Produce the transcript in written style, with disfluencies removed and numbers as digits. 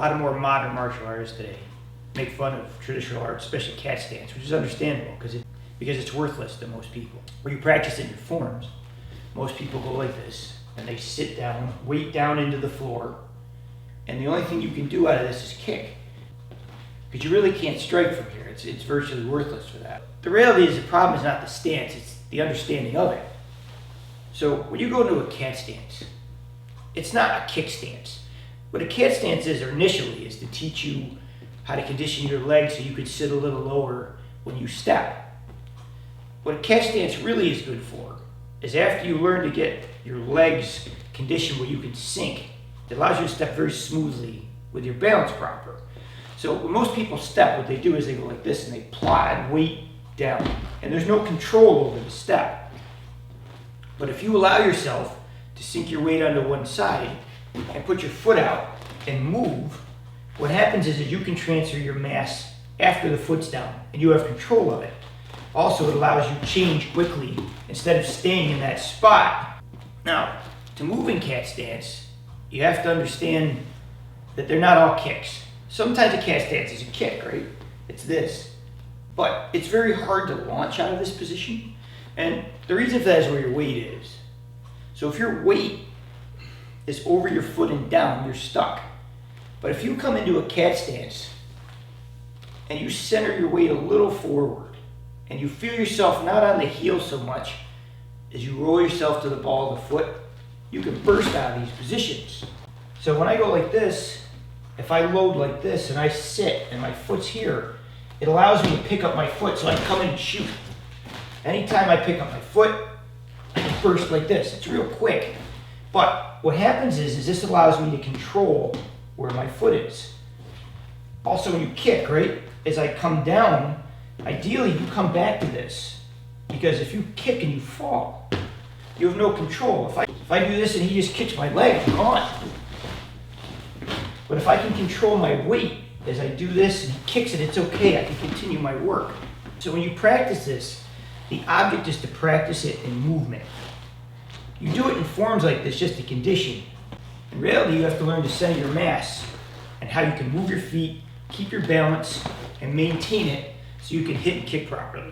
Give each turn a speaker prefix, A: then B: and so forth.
A: lot of more modern martial artists today make fun of traditional art, especially cat stance, which is understandable because it's worthless to most people. When you practice in your forms, most people go like this, and they sit down, weight down into the floor, and the only thing you can do out of this is kick. Because you really can't strike from here. It's virtually worthless for that. The reality is the problem is not the stance, it's the understanding of it. So when you go into a cat stance, it's not a kick stance. What a cat stance is initially is to teach you how to condition your legs so you can sit a little lower when you step. What a cat stance really is good for is after you learn to get your legs conditioned where you can sink, it allows you to step very smoothly with your balance proper. So when most people step, what they do is they go like this and they plod weight down. And there's no control over the step. But if you allow yourself to sink your weight onto one side and put your foot out and move, what happens is that you can transfer your mass after the foot's down and you have control of it. Also, it allows you to change quickly instead of staying in that spot. Now, to move in cat stance, you have to understand that they're not all kicks. Sometimes a cat stance is a kick, right? It's this. But it's very hard to launch out of this position. And the reason for that is where your weight is. So if your weight is over your foot and down, you're stuck. But if you come into a cat stance and you center your weight a little forward and you feel yourself not on the heel so much as you roll yourself to the ball of the foot, you can burst out of these positions. So when I go like this, if I load like this and I sit and my foot's here, it allows me to pick up my foot so I come in and shoot. Anytime I pick up my foot, I can burst like this. It's real quick. But what happens is this allows me to control where my foot is. Also, when you kick, right, as I come down, ideally you come back to this. Because if you kick and you fall, you have no control. If I do this and he just kicks my leg, I'm gone. But if I can control my weight as I do this and he kicks it, it's okay. I can continue my work. So when you practice this, the object is to practice it in movement. You do it in forms like this just to condition. In reality, you have to learn to center your mass and how you can move your feet, keep your balance, and maintain it so you can hit and kick properly.